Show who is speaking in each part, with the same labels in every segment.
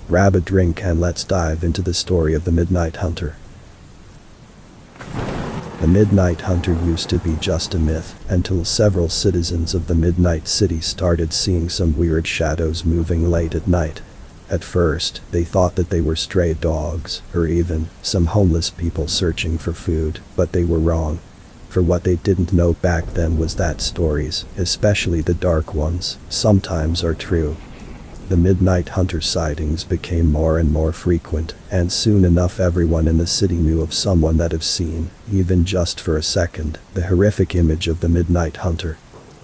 Speaker 1: Grab a drink and let's dive into the story of the Midnight Hunter. The Midnight Hunter used to be just a myth until several citizens of the Midnight City started seeing some weird shadows moving late at night. At first, they thought that they were stray dogs, or even some homeless people searching for food, but they were wrong. For what they didn't know back then was that stories, especially the dark ones, sometimes are true. The Midnight Hunter sightings became more and more frequent, and soon enough everyone in the city knew of someone that have seen, even just for a second, the horrific image of the Midnight Hunter.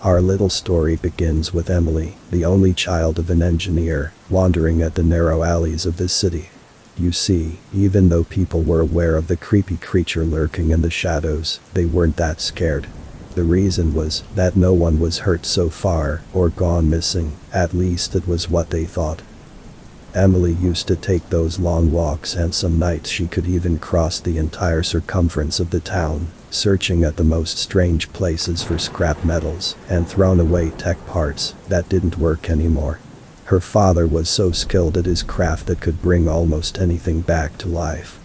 Speaker 1: Our little story begins with Emily, the only child of an engineer, wandering at the narrow alleys of the city. You see, even though people were aware of the creepy creature lurking in the shadows, they weren't that scared. The reason was that no one was hurt so far, or gone missing, at least it was what they thought. Emily used to take those long walks, and some nights she could even cross the entire circumference of the town, searching at the most strange places for scrap metals and thrown away tech parts that didn't work anymore. Her father was so skilled at his craft that could bring almost anything back to life.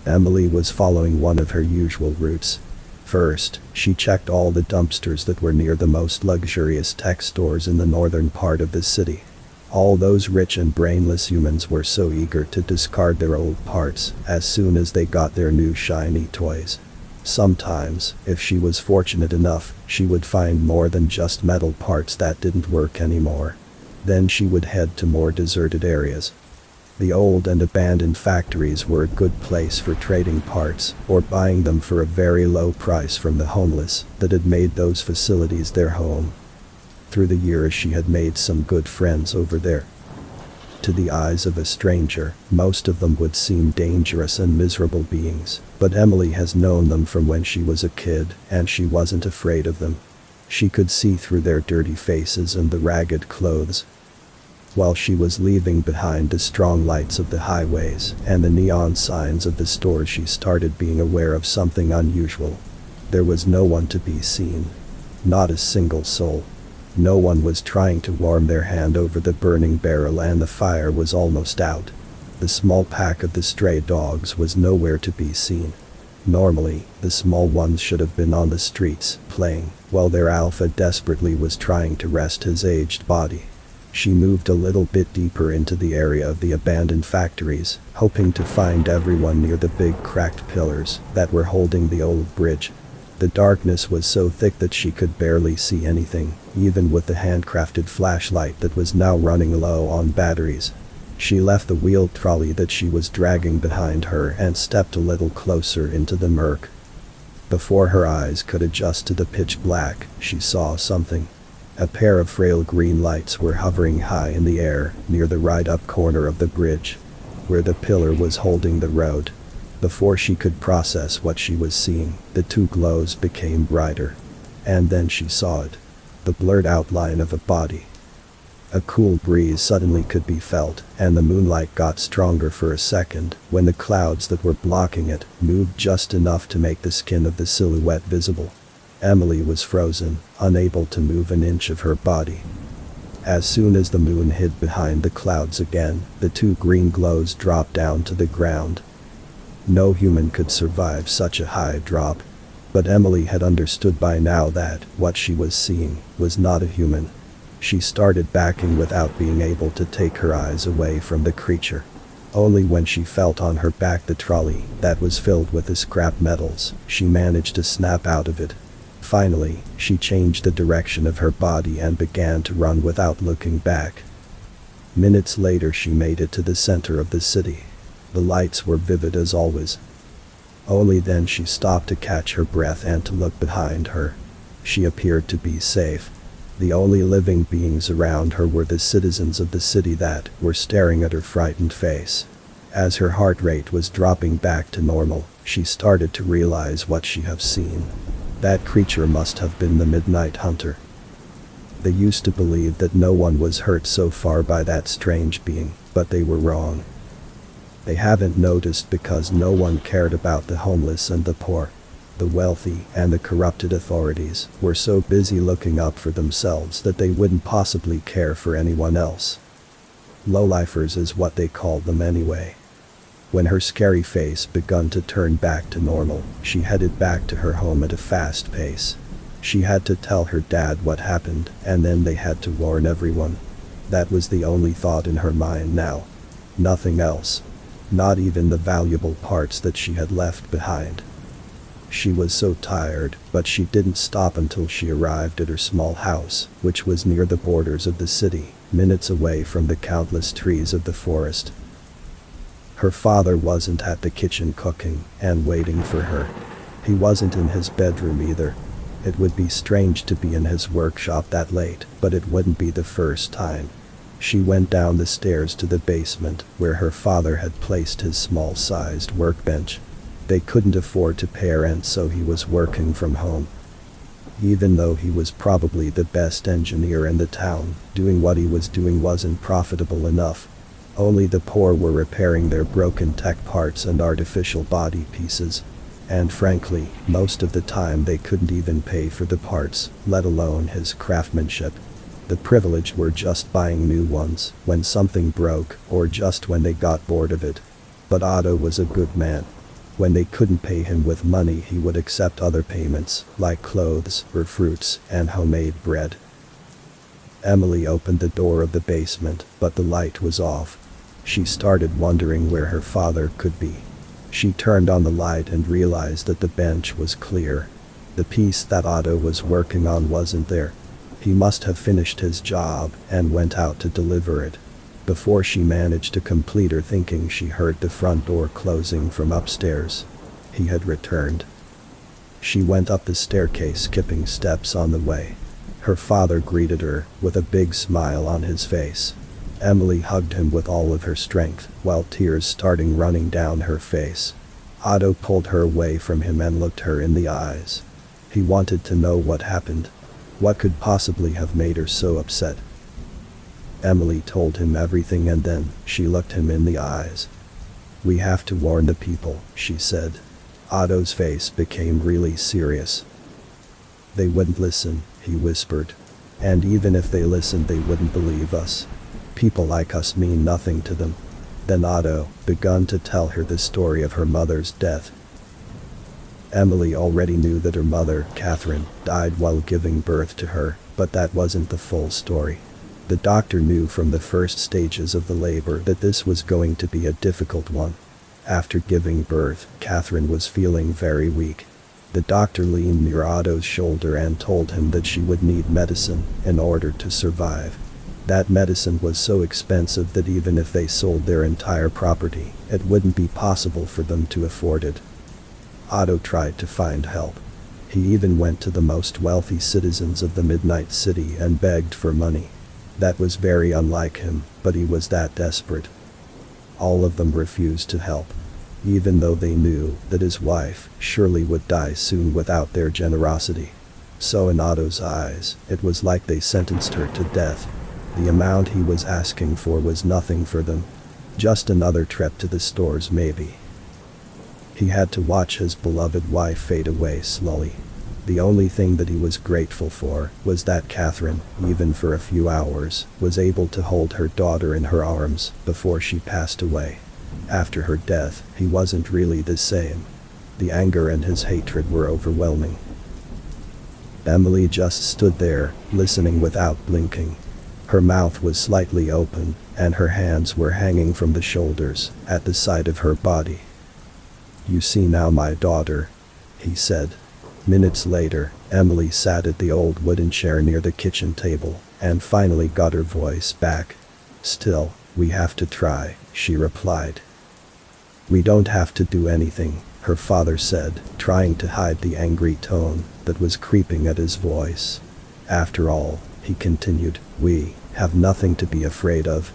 Speaker 1: Emily was following one of her usual routes. First, she checked all the dumpsters that were near the most luxurious tech stores in the northern part of the city. All those rich and brainless humans were so eager to discard their old parts as soon as they got their new shiny toys. Sometimes, if she was fortunate enough, she would find more than just metal parts that didn't work anymore. Then she would head to more deserted areas. The old and abandoned factories were a good place for trading parts or buying them for a very low price from the homeless that had made those facilities their home. Through the years she had made some good friends over there. To the eyes of a stranger, most of them would seem dangerous and miserable beings, but Emily has known them from when she was a kid, and she wasn't afraid of them. She could see through their dirty faces and the ragged clothes. While she was leaving behind the strong lights of the highways and the neon signs of the stores, she started being aware of something unusual. There was no one to be seen. Not a single soul. No one was trying to warm their hand over the burning barrel, and the fire was almost out. The small pack of the stray dogs was nowhere to be seen. Normally, the small ones should have been on the streets, playing, while their alpha desperately was trying to rest his aged body. She moved a little bit deeper into the area of the abandoned factories, hoping to find everyone near the big cracked pillars that were holding the old bridge. The darkness was so thick that she could barely see anything, even with the handcrafted flashlight that was now running low on batteries. She left the wheeled trolley that she was dragging behind her and stepped a little closer into the murk. Before her eyes could adjust to the pitch black, she saw something. A pair of frail green lights were hovering high in the air near the right-up corner of the bridge, where the pillar was holding the road. Before she could process what she was seeing, the two glows became brighter. And then she saw it. The blurred outline of a body. A cool breeze suddenly could be felt, and the moonlight got stronger for a second when the clouds that were blocking it moved just enough to make the skin of the silhouette visible. Emily was frozen, unable to move an inch of her body. As soon as the moon hid behind the clouds again, the two green glows dropped down to the ground. No human could survive such a high drop. But Emily had understood by now that what she was seeing was not a human. She started backing without being able to take her eyes away from the creature. Only when she felt on her back the trolley that was filled with the scrap metals, she managed to snap out of it. Finally, she changed the direction of her body and began to run without looking back. Minutes later she made it to the center of the city. The lights were vivid as always. Only then she stopped to catch her breath and to look behind her. She appeared to be safe. The only living beings around her were the citizens of the city that were staring at her frightened face. As her heart rate was dropping back to normal, she started to realize what she had seen. That creature must have been the Midnight Hunter. They used to believe that no one was hurt so far by that strange being, but they were wrong. They haven't noticed because no one cared about the homeless and the poor. The wealthy and the corrupted authorities were so busy looking out for themselves that they wouldn't possibly care for anyone else. Lowlifers is what they called them anyway. When her scary face begun to turn back to normal, she headed back to her home at a fast pace. She had to tell her dad what happened, and then they had to warn everyone. That was the only thought in her mind now. Nothing else. Not even the valuable parts that she had left behind. She was so tired, but she didn't stop until she arrived at her small house, which was near the borders of the city, minutes away from the countless trees of the forest. Her father wasn't at the kitchen cooking and waiting for her. He wasn't in his bedroom either. It would be strange to be in his workshop that late, but it wouldn't be the first time. She went down the stairs to the basement, where her father had placed his small-sized workbench. They couldn't afford to pay rent, so he was working from home. Even though he was probably the best engineer in the town, doing what he was doing wasn't profitable enough. Only the poor were repairing their broken tech parts and artificial body pieces. And frankly, most of the time they couldn't even pay for the parts, let alone his craftsmanship. The privileged were just buying new ones when something broke, or just when they got bored of it. But Otto was a good man. When they couldn't pay him with money, he would accept other payments, like clothes or fruits and homemade bread. Emily opened the door of the basement, but the light was off. She started wondering where her father could be. She turned on the light and realized that the bench was clear. The piece that Otto was working on wasn't there. He must have finished his job and went out to deliver it. Before she managed to complete her thinking, she heard the front door closing from upstairs. He had returned. She went up the staircase, skipping steps on the way. Her father greeted her with a big smile on his face. Emily hugged him with all of her strength, while tears started running down her face. Otto pulled her away from him and looked her in the eyes. He wanted to know what happened. What could possibly have made her so upset? Emily told him everything, and then she looked him in the eyes. "We have to warn the people," she said. Otto's face became really serious. "They wouldn't listen," he whispered. "And even if they listened, they wouldn't believe us. People like us mean nothing to them." Then Otto began to tell her the story of her mother's death. Emily already knew that her mother, Catherine, died while giving birth to her, but that wasn't the full story. The doctor knew from the first stages of the labor that this was going to be a difficult one. After giving birth, Catherine was feeling very weak. The doctor leaned near Otto's shoulder and told him that she would need medicine in order to survive. That medicine was so expensive that even if they sold their entire property, it wouldn't be possible for them to afford it. Otto tried to find help. He even went to the most wealthy citizens of the Midnight City and begged for money. That was very unlike him, but he was that desperate. All of them refused to help, even though they knew that his wife surely would die soon without their generosity. So in Otto's eyes, it was like they sentenced her to death. The amount he was asking for was nothing for them. Just another trip to the stores maybe. He had to watch his beloved wife fade away slowly. The only thing that he was grateful for was that Catherine, even for a few hours, was able to hold her daughter in her arms before she passed away. After her death, he wasn't really the same. The anger and his hatred were overwhelming. Emily just stood there, listening without blinking. Her mouth was slightly open, and her hands were hanging from the shoulders, at the side of her body. "You see now, my daughter," he said. Minutes later, Emily sat at the old wooden chair near the kitchen table, and finally got her voice back. "Still, we have to try," she replied. "We don't have to do anything," her father said, trying to hide the angry tone that was creeping at his voice. "After all," he continued, "we have nothing to be afraid of.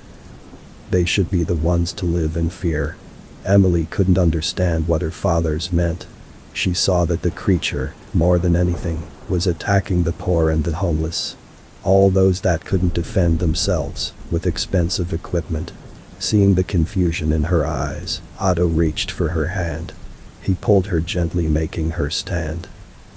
Speaker 1: They should be the ones to live in fear." Emily couldn't understand what her father's meant. She saw that the creature, more than anything, was attacking the poor and the homeless. All those that couldn't defend themselves with expensive equipment. Seeing the confusion in her eyes, Otto reached for her hand. He pulled her gently, making her stand.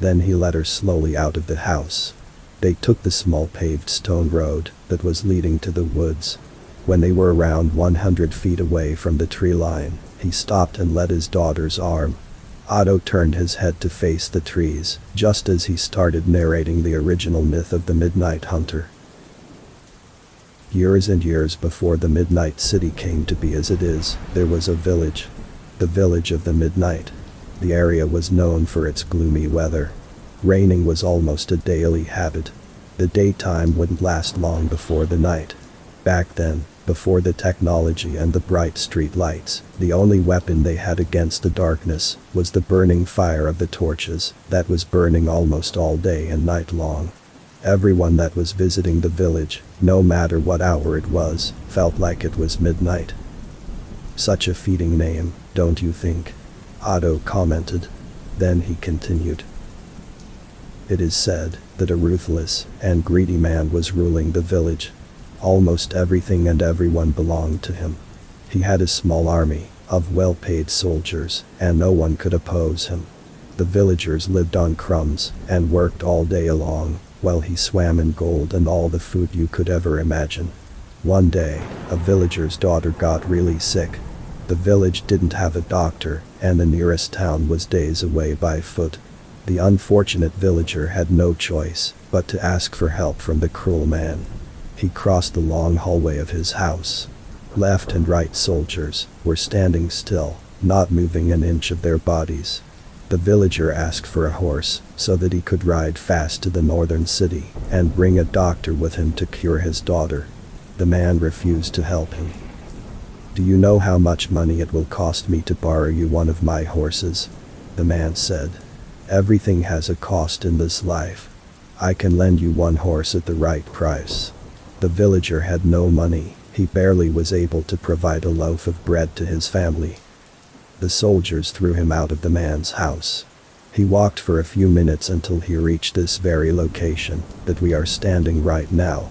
Speaker 1: Then he led her slowly out of the house. They took the small paved stone road that was leading to the woods. When they were around 100 feet away from the tree line, he stopped and led his daughter's arm. Otto turned his head to face the trees, just as he started narrating the original myth of the Midnight Hunter. Years and years before the Midnight City came to be as it is, there was a village. The village of the Midnight. The area was known for its gloomy weather. Raining was almost a daily habit. The daytime wouldn't last long before the night. Back then, before the technology and the bright street lights, the only weapon they had against the darkness was the burning fire of the torches that was burning almost all day and night long. Everyone that was visiting the village, no matter what hour it was, felt like it was midnight. Such a fitting name, don't you think? Otto commented. Then he continued. It is said that a ruthless and greedy man was ruling the village. Almost everything and everyone belonged to him. He had a small army of well-paid soldiers, and no one could oppose him. The villagers lived on crumbs and worked all day long, while he swam in gold and all the food you could ever imagine. One day, a villager's daughter got really sick. The village didn't have a doctor, and the nearest town was days away by foot. The unfortunate villager had no choice but to ask for help from the cruel man. He crossed the long hallway of his house. Left and right soldiers were standing still, not moving an inch of their bodies. The villager asked for a horse so that he could ride fast to the northern city and bring a doctor with him to cure his daughter. The man refused to help him. Do you know how much money it will cost me to borrow you one of my horses? The man said. Everything has a cost in this life. I can lend you one horse at the right price. The villager had no money. He barely was able to provide a loaf of bread to his family. The soldiers threw him out of the man's house. He walked for a few minutes until he reached this very location that we are standing right now.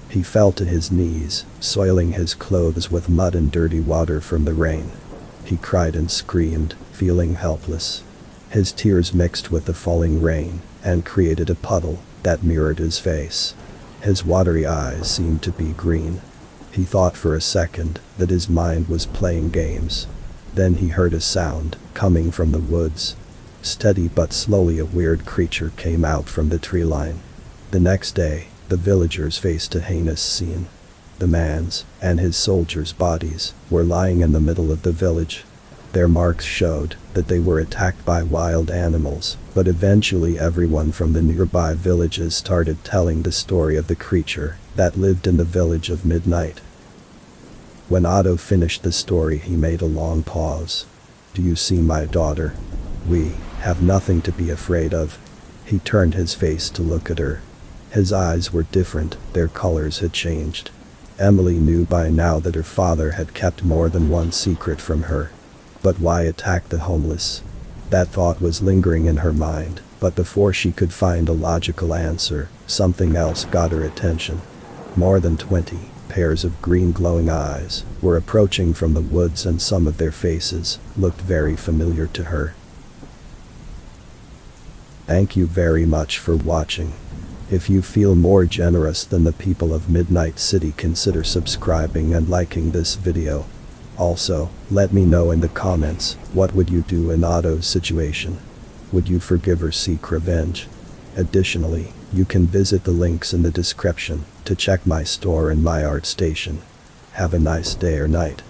Speaker 1: He fell to his knees, soiling his clothes with mud and dirty water from the rain. He cried and screamed, feeling helpless. His tears mixed with the falling rain and created a puddle that mirrored his face. His watery eyes seemed to be green. He thought for a second that his mind was playing games. Then he heard a sound coming from the woods. Steady but slowly a weird creature came out from the tree line. The next day, the villagers faced a heinous scene. The man's and his soldiers' bodies were lying in the middle of the village. Their marks showed that they were attacked by wild animals, but eventually everyone from the nearby villages started telling the story of the creature that lived in the village of Midnight. When Otto finished the story, he made a long pause. Do you see my daughter? We have nothing to be afraid of. He turned his face to look at her. His eyes were different, their colors had changed. Emily knew by now that her father had kept more than one secret from her. But why attack the homeless? That thought was lingering in her mind, but before she could find a logical answer, something else got her attention. More than 20 pairs of green glowing eyes were approaching from the woods, and some of their faces looked very familiar to her. Thank you very much for watching. If you feel more generous than the people of Midnight City, consider subscribing and liking this video. Also, let me know in the comments, what would you do in Otto's situation? Would you forgive or seek revenge? Additionally, you can visit the links in the description to check my store and my art station. Have a nice day or night.